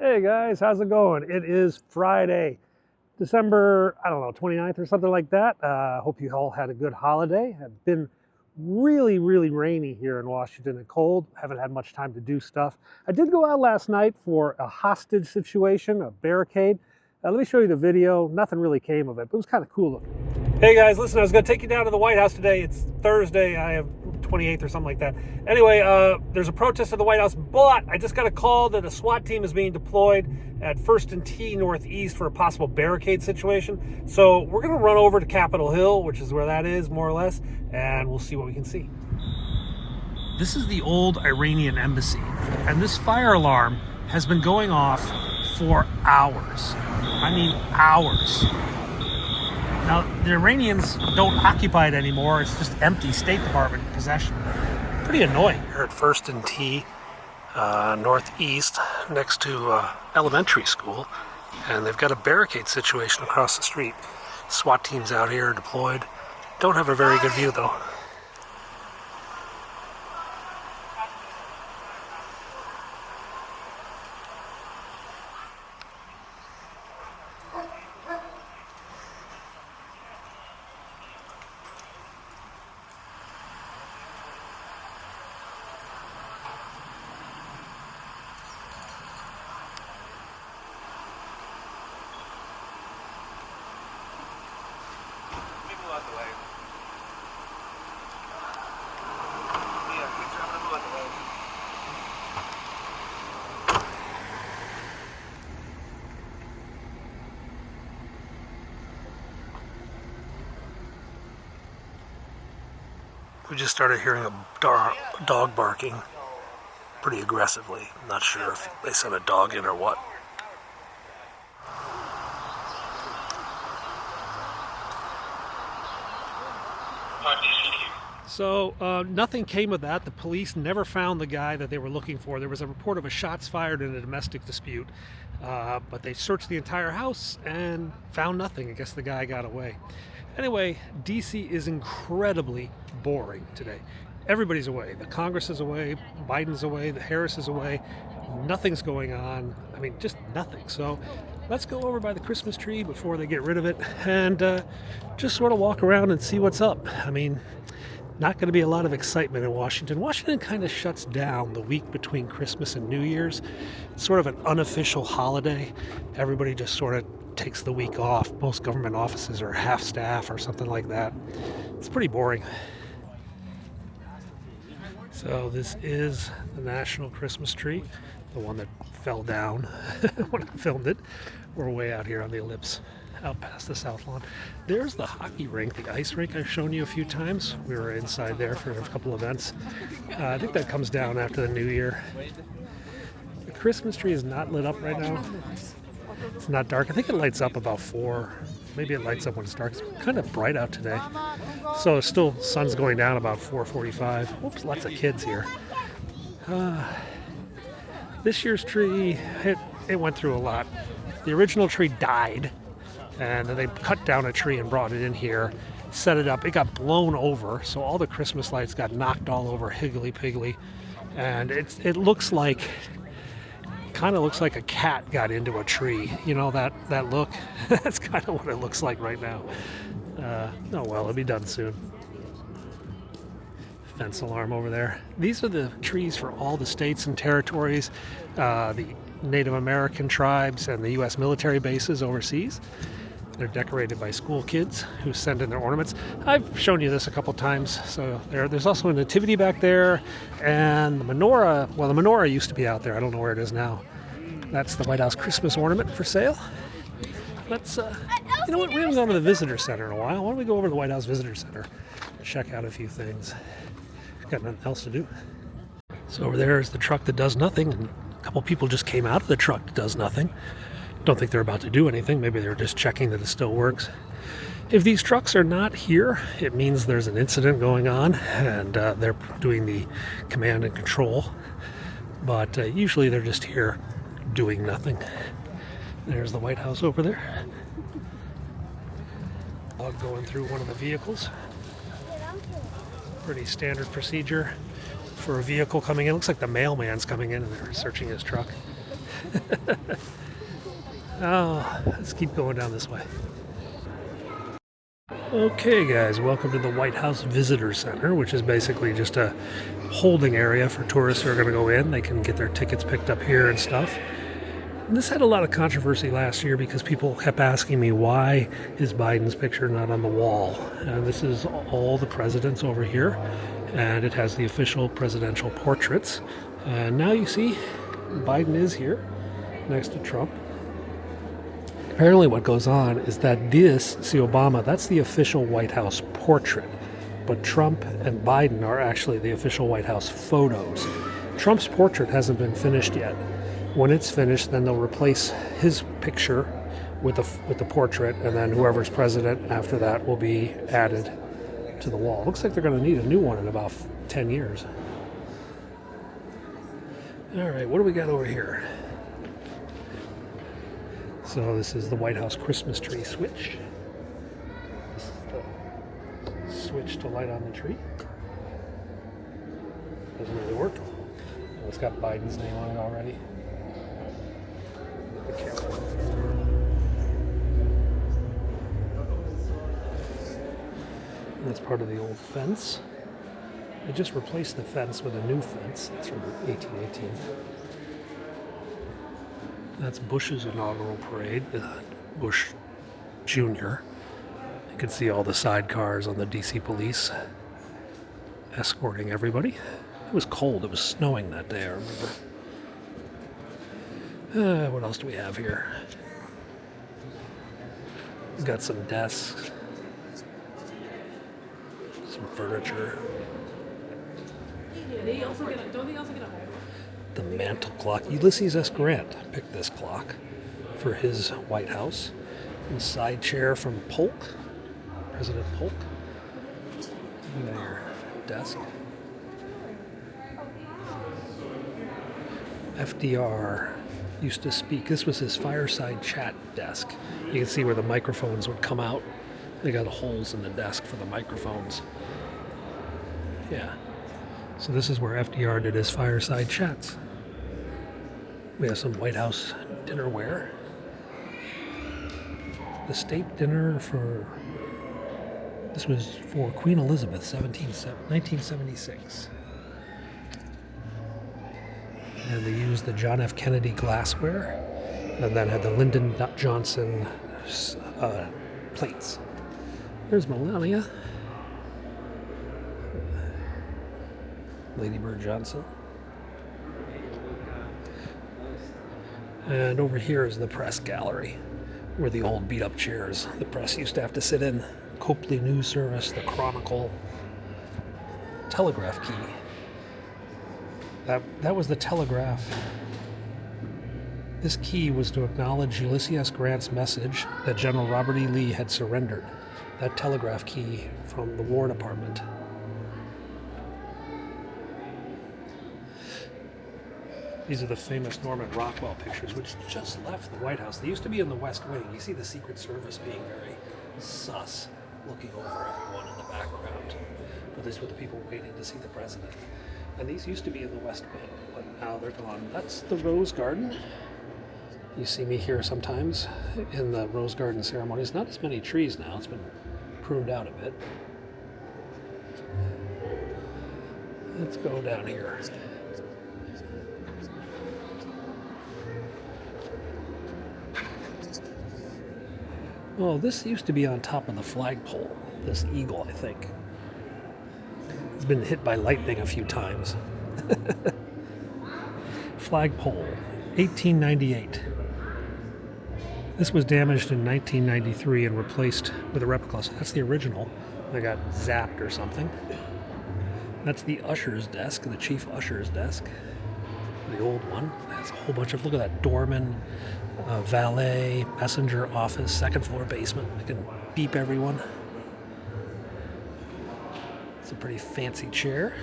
Hey guys, how's it going? It is Friday, December, I don't know, 29th or something like that. Hope you all had a good holiday. It's been really rainy here in Washington and cold. Haven't had much time to do stuff. I did go out last night for a hostage situation, a barricade. Let me show you the video. Nothing really came of it, but it was kind of cool looking. Hey guys, listen, I was going to take you down to the White House today. It's Thursday. I have 28th or something like that. Anyway, there's a protest at the White House, but I just got a call that a SWAT team is being deployed at 1st and T Northeast for a possible barricade situation. So we're going to run over to Capitol Hill, which is where that is, more or less, and we'll see what we can see. This is the old Iranian embassy, and this fire alarm has been going off for hours. I mean, hours. Now, the Iranians don't occupy it anymore. It's just empty State Department possession. Pretty annoying. We're at 1st and T, Northeast, next to elementary school. And they've got a barricade situation across the street. SWAT teams out here deployed. Don't have a very good view, though. We just started hearing a dog barking pretty aggressively. I'm not sure if they sent a dog in or what. So nothing came of that. The police never found the guy that they were looking for. There was a report of a shots fired in a domestic dispute, but they searched the entire house and found nothing. I guess the guy got away. Anyway, DC is incredibly boring today. Everybody's away. The Congress is away, Biden's away, the Harris is away. Nothing's going on. I mean, just nothing. So let's go over by the Christmas tree before they get rid of it and just sort of walk around and see what's up. I mean, not going to be a lot of excitement in Washington. Washington kind of shuts down the week between Christmas and New Year's. It's sort of an unofficial holiday. Everybody just sort of takes the week off. Most government offices are half staff or something like that. It's pretty boring. So this is the National Christmas tree, the one that fell down when I filmed it. We're way out here on the ellipse, out past the South Lawn. There's the hockey rink, the ice rink I've shown you a few times. We were inside there for a couple events. I think that comes down after the New Year. The Christmas tree is not lit up right now. It's not dark. I think it lights up about 4. Maybe it lights up when it's dark. It's kind of bright out today. So still, sun's going down about 4:45. Oops, lots of kids here. This year's tree, it went through a lot. The original tree died, and then they cut down a tree and brought it in here, set it up. It got blown over, so all the Christmas lights got knocked all over higgly-piggly. And it looks like... kind of looks like a cat got into a tree. You know that look? That's kind of what it looks like right now. Oh well, it'll be done soon. Fence alarm over there. These are the trees for all the states and territories, the Native American tribes and the U.S. military bases overseas. They're decorated by school kids who send in their ornaments. I've shown you this a couple times. So there's also a nativity back there, and the menorah. Well, the menorah used to be out there. I don't know where it is now. That's the White House Christmas ornament for sale. Let's, you know what? We haven't gone to the visitor center in a while. Why don't we go over to the White House Visitor Center and check out a few things? Got nothing else to do. So over there is the truck that does nothing, and a couple people just came out of the truck that does nothing. Don't think they're about to do anything. Maybe they're just checking that it still works. If these trucks are not here, it means there's an incident going on, and they're doing the command and control. But usually they're just here doing nothing. There's the White House over there. Dog going through one of the vehicles. Pretty standard procedure for a vehicle coming in. Looks like the mailman's coming in and they're searching his truck. Oh, let's keep going down this way. Okay, guys, welcome to the White House Visitor Center, which is basically just a holding area for tourists who are going to go in. They can get their tickets picked up here and stuff. And this had a lot of controversy last year because people kept asking me, why is Biden's picture not on the wall? And this is all the presidents over here, and it has the official presidential portraits. And now you see Biden is here next to Trump. Apparently what goes on is that this, see Obama, that's the official White House portrait. But Trump and Biden are actually the official White House photos. Trump's portrait hasn't been finished yet. When it's finished, then they'll replace his picture with the portrait, and then whoever's president after that will be added to the wall. Looks like they're going to need a new one in about 10 years. All right, what do we got over here? So this is the White House Christmas tree switch. This is the switch to light on the tree. Doesn't really work. Oh, it's got Biden's name on it already. The camera. That's part of the old fence. They just replaced the fence with a new fence. It's from 1818. That's Bush's inaugural parade, Bush Jr. You can see all the sidecars on the DC police escorting everybody. It was cold. It was snowing that day, I remember. What else do we have here? We've got some desks, some furniture. The mantle clock. Ulysses S. Grant picked this clock for his White House. And side chair from Polk, President Polk. And your desk. FDR used to speak. This was his fireside chat desk. You can see where the microphones would come out. They got holes in the desk for the microphones. Yeah. So this is where FDR did his fireside chats. We have some White House dinnerware. The state dinner this was for Queen Elizabeth, 1976. And they used the John F. Kennedy glassware, and then had the Lyndon Johnson plates. There's Melania. Lady Bird Johnson. And over here is the press gallery, where the old beat-up chairs the press used to have to sit in. Copley News Service, the Chronicle, telegraph key. That was the telegraph. This key was to acknowledge Ulysses S. Grant's message that General Robert E. Lee had surrendered. That telegraph key from the War Department. These are the famous Norman Rockwell pictures, which just left the White House. They used to be in the West Wing. You see the Secret Service being very sus, looking over everyone in the background. But these were the people waiting to see the president. And these used to be in the West Wing, but now they're gone. That's the Rose Garden. You see me here sometimes in the Rose Garden ceremonies. Not as many trees now. It's been pruned out a bit. Let's go down here. Oh, this used to be on top of the flagpole. This eagle, I think. It's been hit by lightning a few times. Flagpole, 1898. This was damaged in 1993 and replaced with a replica. So that's the original. I got zapped or something. That's the usher's desk, the chief usher's desk. The old one. It has a whole bunch of, look at that, doorman, valet, messenger office, second floor basement. I can beep everyone. It's a pretty fancy chair.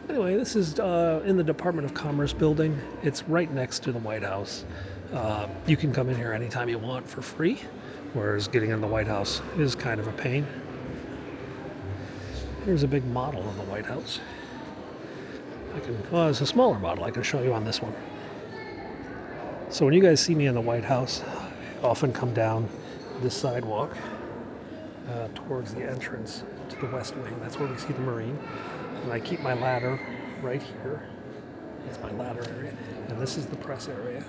Anyway, this is in the Department of Commerce building. It's right next to the White House. You can come in here anytime you want for free, whereas getting in the White House is kind of a pain. Here's a big model of the White House. It's a smaller model. I can show you on this one. So when you guys see me in the White House, I often come down this sidewalk towards the entrance to the West Wing. That's where we see the Marine. And I keep my ladder right here. That's my ladder area. And this is the press area.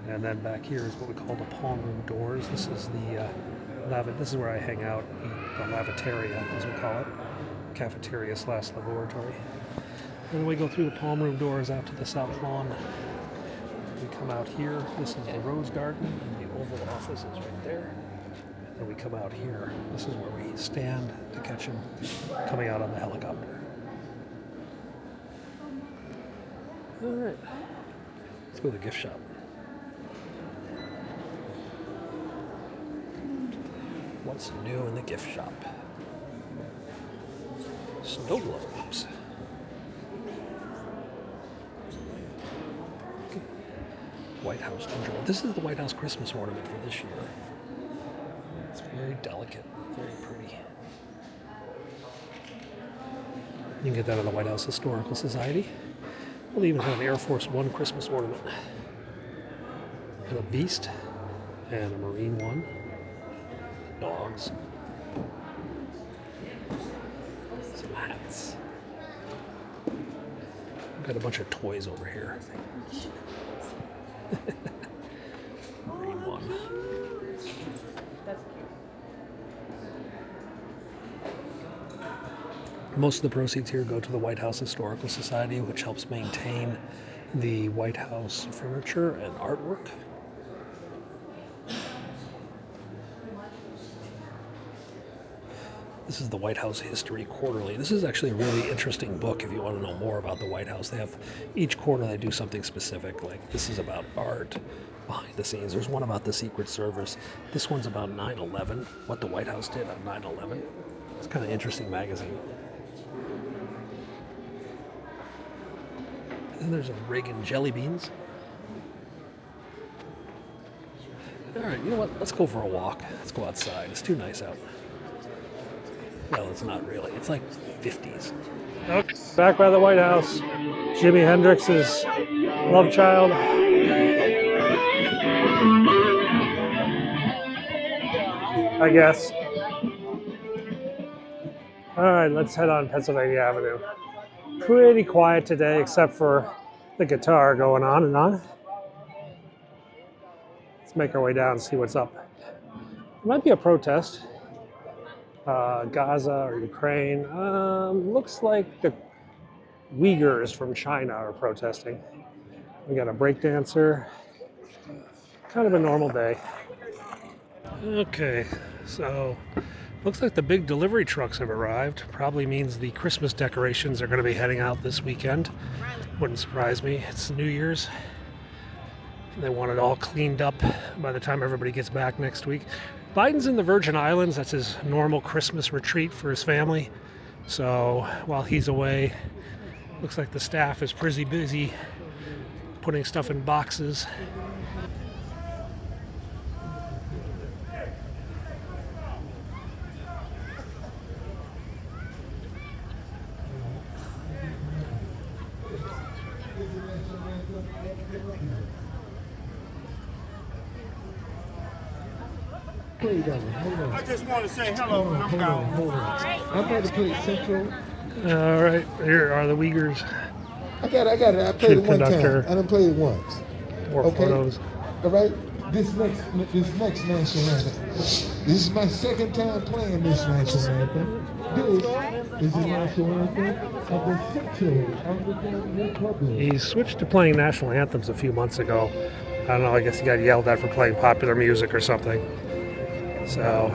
And then back here is what we call the palm room doors. This is the this is where I hang out, the lavatoria, as we call it. Cafeteria / laboratory. And we go through the palm room doors out to the south lawn. We come out here. This is the Rose Garden, and the Oval Office is right there. And we come out here. This is where we stand to catch him coming out on the helicopter. All right, let's go to the gift shop. What's new in the gift shop? Snow globes. White House control. This is the White House Christmas ornament for this year. It's very delicate, very pretty. You can get that at the White House Historical Society. We'll even have an Air Force One Christmas ornament. And a beast. And a Marine one. Dogs. Some hats. We've got a bunch of toys over here. Marine one. Most of the proceeds here go to the White House Historical Society, which helps maintain the White House furniture and artwork. This is the White House History Quarterly. This is actually a really interesting book if you want to know more about the White House. They have, each quarter they do something specific, like this is about art, behind the scenes. There's one about the Secret Service. This one's about 9/11, what the White House did on 9/11. It's kind of an interesting magazine. And there's a Reagan jelly beans. All right, you know what? Let's go for a walk. Let's go outside. It's too nice out. No, it's not really. It's like 50s. Okay. Back by the White House. Jimi Hendrix's love child. I guess. All right, let's head on Pennsylvania Avenue. Pretty quiet today, except for the guitar going on and on. Let's make our way down and see what's up. There might be a protest. Gaza or Ukraine. Looks like the Uyghurs from China are protesting. We got a breakdancer. Kind of a normal day. Okay, so looks like the big delivery trucks have arrived. Probably means the Christmas decorations are going to be heading out this weekend. Wouldn't surprise me. It's New Year's. They want it all cleaned up by the time everybody gets back next week. Biden's in the Virgin Islands. That's his normal Christmas retreat for his family. So while he's away, looks like the staff is pretty busy putting stuff in boxes. I just want to say hello and I'm gone. Hold on. I'm about to play Central. All right, here are the Uyghurs. I got it. I played it one time. I done played it once. More photos. All right. This next national anthem. This is my second time playing this national anthem. This is the national anthem of the Central African Republic. He switched to playing national anthems a few months ago. I don't know, I guess he got yelled at for playing popular music or something. So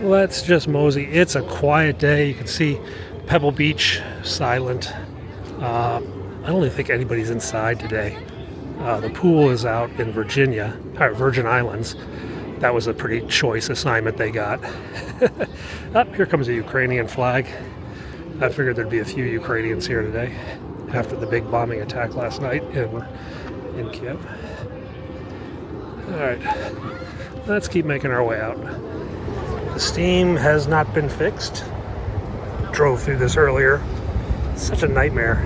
let's just mosey. It's a quiet day. You can see Pebble Beach, silent. I don't even think anybody's inside today. The pool is out in Virginia, or Virgin Islands. That was a pretty choice assignment they got. Here comes a Ukrainian flag. I figured there'd be a few Ukrainians here today after the big bombing attack last night in Kiev. All right, let's keep making our way out. The steam has not been fixed. Drove through this earlier. It's such a nightmare.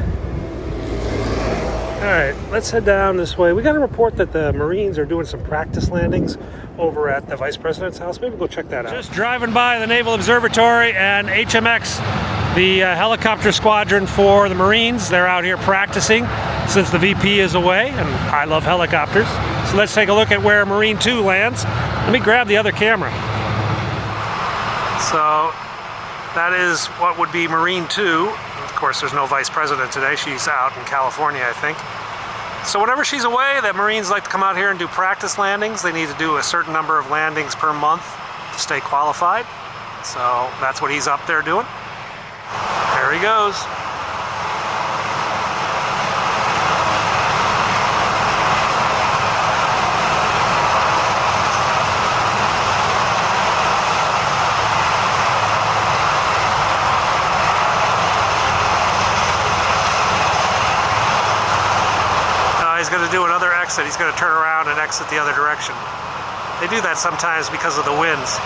All right, let's head down this way. We got a report that the Marines are doing some practice landings over at the Vice President's house. Maybe go check that out. Just driving by the Naval Observatory and HMX, the helicopter squadron for the Marines. They're out here practicing since the VP is away, and I love helicopters. So let's take a look at where Marine 2 lands. Let me grab the other camera. So that is what would be Marine 2. Of course, there's no Vice President today. She's out in California, I think. So whenever she's away, the Marines like to come out here and do practice landings. They need to do a certain number of landings per month to stay qualified. So that's what he's up there doing. There he goes. He's going to do another exit. He's going to turn around and exit the other direction. They do that sometimes because of the winds.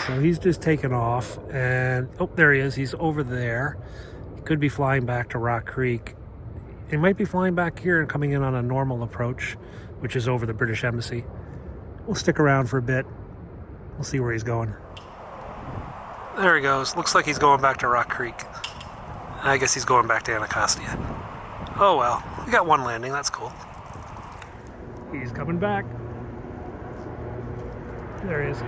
So he's just taken off, and oh, there he is. He's over there. He could be flying back to Rock Creek. He might be flying back here and coming in on a normal approach, which is over the British Embassy. We'll stick around for a bit. We'll see where he's going. There he goes. Looks like he's going back to Rock Creek. I guess he's going back to Anacostia. Oh well, we got one landing. That's cool. He's coming back. There he is.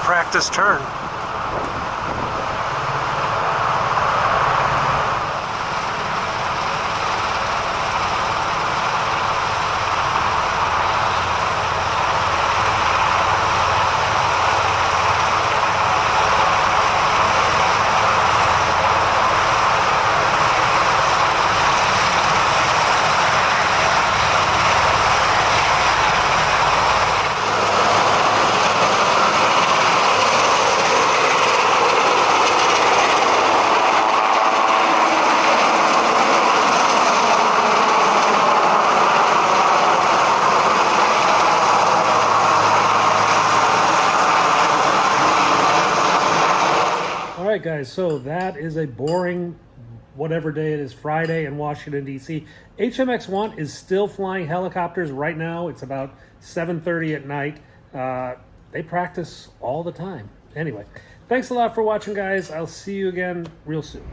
practice turn. All right, guys, so that is a boring whatever day it is, Friday in Washington, D.C. HMX-1 is still flying helicopters right now. It's about 7:30 at night. They practice all the time. Anyway, thanks a lot for watching, guys. I'll see you again real soon.